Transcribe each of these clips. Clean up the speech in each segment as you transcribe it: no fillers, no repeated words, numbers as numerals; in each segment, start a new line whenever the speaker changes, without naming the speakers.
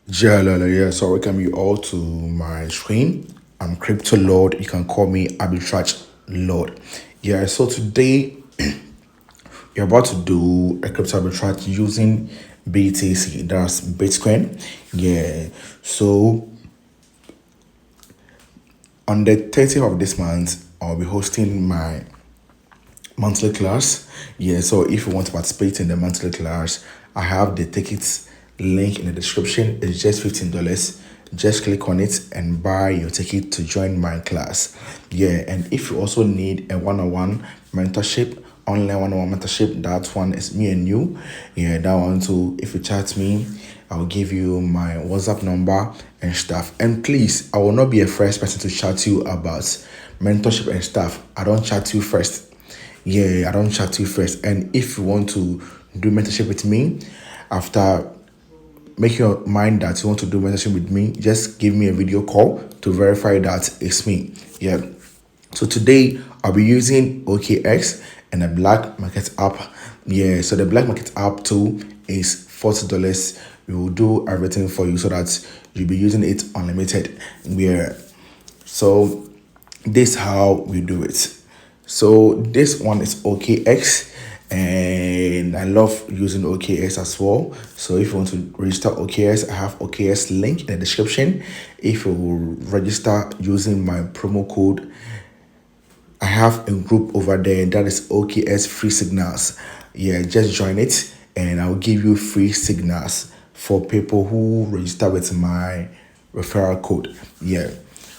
Yeah, so welcome you all to my screen. I'm Crypto Lord. You can call me Arbitrage Lord. Yeah, so today we're about to do a crypto arbitrage using BTC, that's Bitcoin. Yeah, so on the 30th of this month, I'll be hosting my monthly class. Yeah, so if you want to participate in the monthly class, I have the tickets link in the description. It's just $15. Just click on it and buy your ticket to join my class. Yeah, and if you also need a one-on-one mentorship, online one-on-one mentorship, that one is me and you. Yeah, that one too. If you chat me, I'll give you my WhatsApp number and stuff. And please, I will not be a first person to chat you about mentorship and stuff. I don't chat you first. Yeah, I don't chat you first. And if you want to do mentorship with me, after make your mind that you want to do mentorship with me, just give me a video call to verify that it's me. Yeah. So today I'll be using OKX and a black market app. Yeah, so the black market app too is $40. We will do everything for you so that you'll be using it unlimited. Yeah. So this is how we do it. So this one is OKX, and I love using OKX as well. So if you want to register OKX, I have OKX link in the description. If you register using my promo code, I have a group over there that is OKX free signals. Yeah, just join it and I'll give you free signals for people who register with my referral code. Yeah.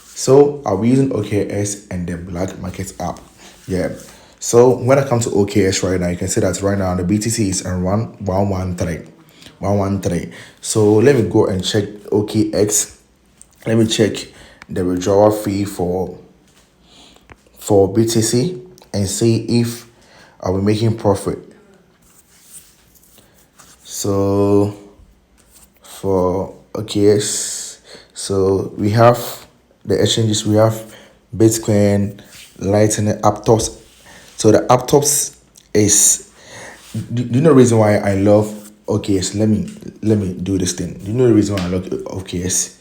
So I'll be using OKX and the black market app. Yeah. So when I come to OKX right now, you can see that right now the BTC is around 113. 113. So let me go and check OKX. Let me check the withdrawal fee for BTC and see if I'll be making profit. So for OKX, so we have the exchanges, we have Bitcoin, Lightning, Aptos. So the Aptos is, do you know the reason why I love OKX? Let me do this thing. Do you know the reason why I love OKX?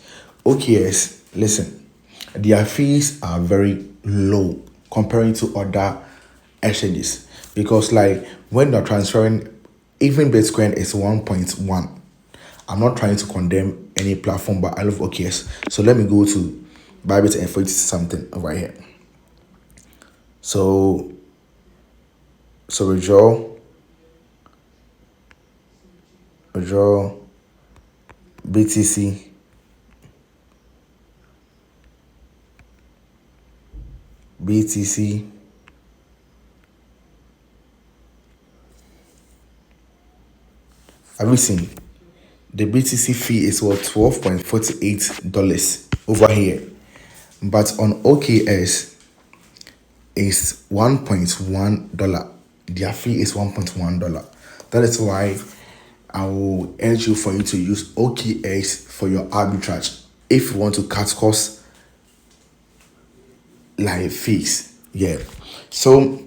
OKX, listen, their fees are very low comparing to other exchanges, because like when they're transferring, even Bitcoin is 1.1. I'm not trying to condemn any platform, but I love OKX. So let me go to Bybit and for something over here. So withdraw BTC. BTC. Have you seen? The BTC fee is what, $12.48 over here. But on OKS is $1.1. Their fee is $1.1. That is why I will urge you for you to use OKX for your arbitrage if you want to cut costs like fees. Yeah. So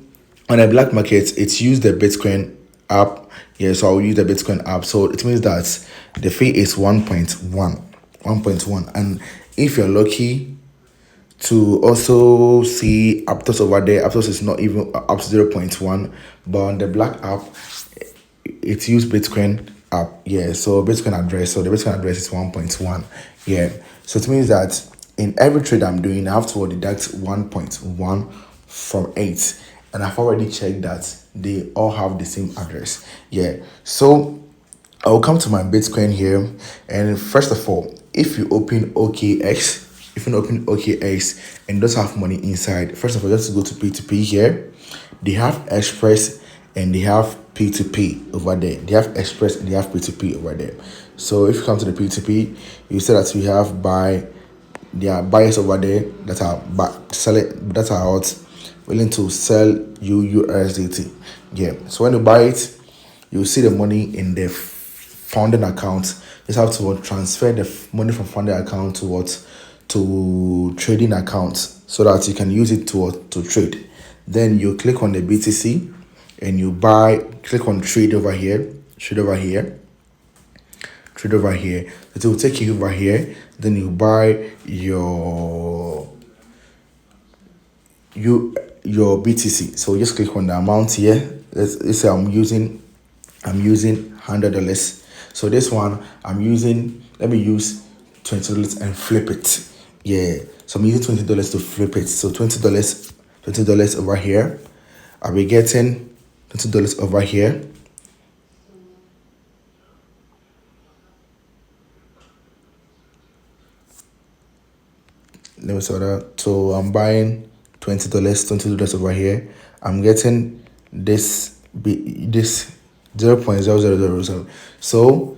on a black market, it's used the Bitcoin app. Yeah, so I'll use the Bitcoin app. So it means that the fee is 1.1. 1.1. And if you're lucky to also see Aptos over there, Aptos is not even up to 0.1. But on the black app, it's used Bitcoin app. Yeah, so Bitcoin address. So the Bitcoin address is 1.1. Yeah. So it means that in every trade I'm doing, I have to deduct 1.1 from 8. And I've already checked that they all have the same address. Yeah. So I will come to my Bitcoin here. And first of all, if you open OKX and don't have money inside, first of all, just go to P2P here. They have Express and they have P2P over there. They have Express and they have P2P over there. So if you come to the P2P, you see that we have there are buyers over there that are selling, that are out willing to sell you USDT. Yeah. So when you buy it, you see the money in the funding account. Just have to transfer the money from funding account to to trading accounts so that you can use it to trade. Then you click on the BTC and you click on trade over here, trade over here. It will take you over here. Then you buy your BTC. So just click on the amount here. Let's say I'm using $100. So this one let me use $20 and flip it. Yeah. So I'm using $20 to flip it. So $20 over here. I'll be getting $20 over here. Let me sort that. So I'm buying $20 over here. I'm getting this 0.0000. So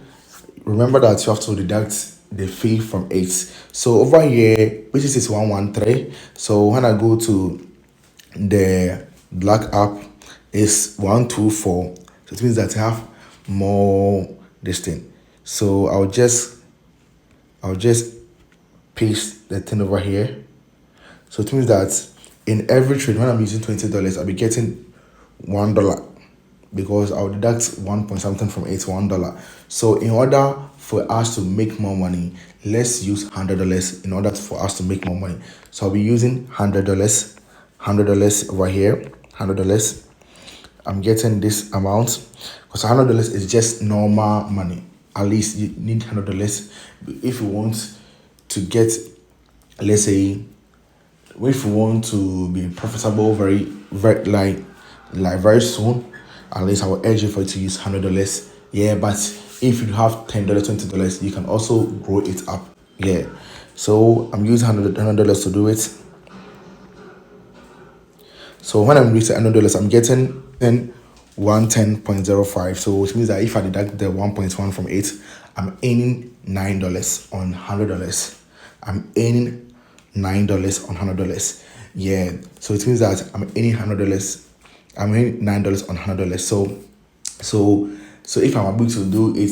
remember that you have to deduct the fee from 8. So over here, which is 113. So when I go to the black app, is 124. So it means that I have more this thing. So I'll just paste the thing over here. So it means that in every trade, when I'm using $20, I'll be getting $1 because I'll deduct 1 point something from $8 to $1. So in order for us to make more money, let's use $100 in order for us to make more money. So I'll be using $100 over here, $100. I'm getting this amount because $100 is just normal money. At least you need $100 if you want to get, let's say, if you want to be profitable very very soon. At least I will urge you for you to use $100. Yeah, but if you have $10, $20, you can also grow it up. Yeah. So I'm using $100 to do it. So when I'm using $100, I'm getting 110.05. So which means that if I deduct the 1.1 from 8, I'm earning $9 on $100. I'm earning $9 on $100. Yeah. So it means that I'm earning $100. I'm earning $9 on $100. So if I'm able to do it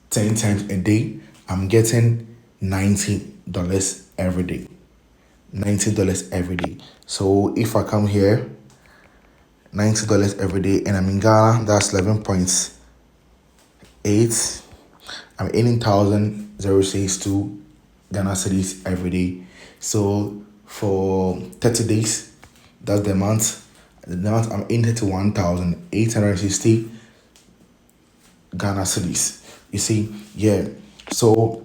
10 times a day, I'm getting $90 every day. $90 every day. So if I come here, $90 every day, and I'm in Ghana, that's 11.8. I'm earning 1,062 Ghana cedis every day. So for 30 days, that's the month. The month I'm earning to 1,860 Ghana cedis. You see, yeah. So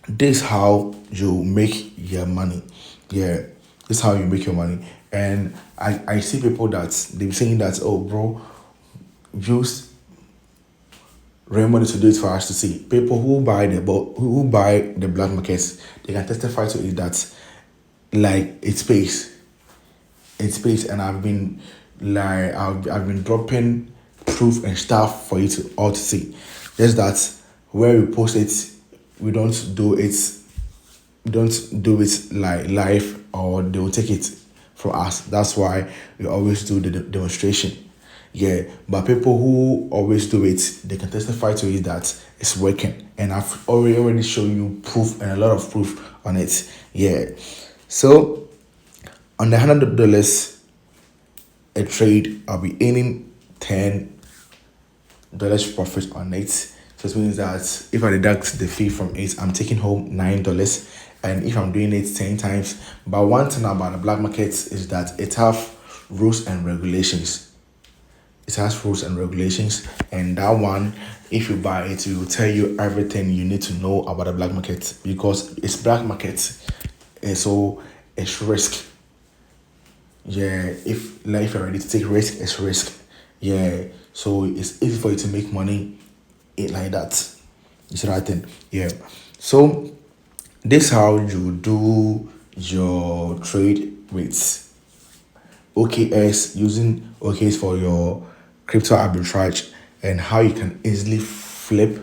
this is how you make your money. Yeah, this is how you make your money. And I see people that they're saying that, oh bro, use real money to do it for us to see. People who buy the black markets, they can testify to it that like it pays. And I've been dropping proof and stuff for you to all to see. Just that where we post it, we don't do it like live, or they will take it from us. That's why we always do the demonstration. Yeah, but people who always do it, they can testify to it that it's working, and I've already shown you proof and a lot of proof on it. Yeah, so on the $100 a trade, I'll be earning $10 profit on it. So it means that if I deduct the fee from it, I'm taking home $9. And if I'm doing it 10 times, but one thing about the black market is that it has rules and regulations. It has rules and regulations, and that one, if you buy it, it will tell you everything you need to know about the black market, because it's black market, and so it's risk. Yeah, if you're ready to take risk, it's risk. Yeah, so it's easy for you to make money like that. You see that thing? Yeah. So this is how you do your trade with OKX, using OKX for your crypto arbitrage, and how you can easily flip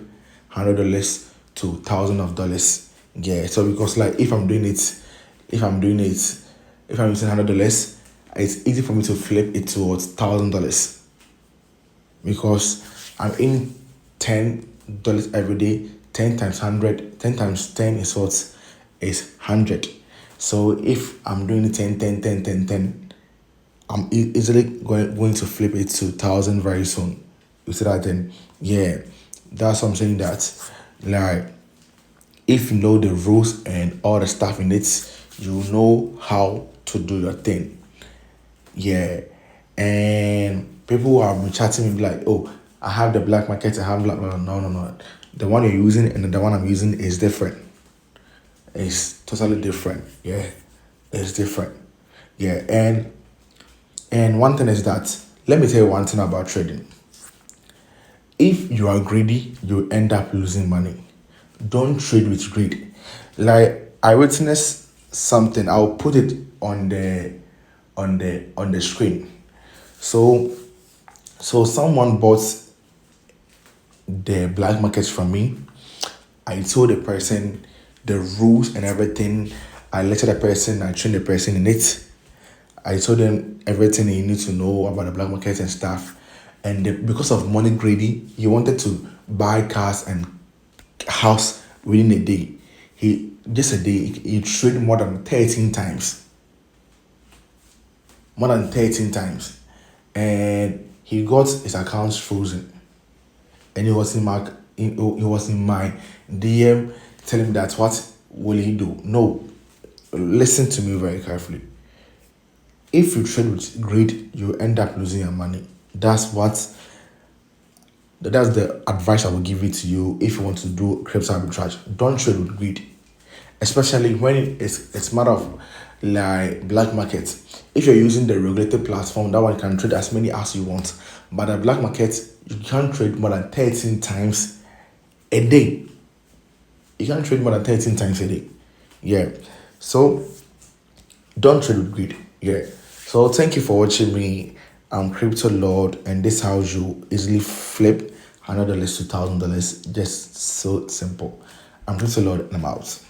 $100 to $1,000. Yeah. So because like if I'm using $100, it's easy for me to flip it towards $1,000 because I'm in $10 every day. 10 times 100, 10 times 10 is what? Is 100. So if I'm doing it 10, 10, 10, 10, 10, I'm easily going to flip it to 1,000 very soon. You see that then? Yeah, that's what I'm saying, that Like, if you know the rules and all the stuff in it, you know how to do your thing. Yeah. And people who have been chatting me like, oh, I have the black market, I have black. No. The one you're using and the one I'm using is different. It's totally different. Yeah. It's different. Yeah. And one thing is that, let me tell you one thing about trading. If you are greedy, you end up losing money. Don't trade with greed. Like, I witnessed something. I'll put it on the screen. So someone bought the black market from me. I told the person the rules and everything. I lectured the person. I trained the person in it. I told them everything you need to know about the black market and stuff. And because of money greedy, he wanted to buy cars and house within a day. He traded more than 13 times. More than 13 times. And he got his accounts frozen. And he was in my DM telling me that what will he do? No. Listen to me very carefully. If you trade with greed, you end up losing your money. That's the advice I will give it to you if you want to do crypto arbitrage. Don't trade with greed, especially when it's matter of like black market. If you're using the regulated platform, that one can trade as many as you want. But the black market, you can't trade more than 13 times a day. You can't trade more than 13 times a day. Yeah. So don't trade with greed. Yeah. So thank you for watching me. I'm Crypto Lord, and this is how you easily flip $100 to $1,000. Just so simple. I'm Crypto Lord, and I'm out.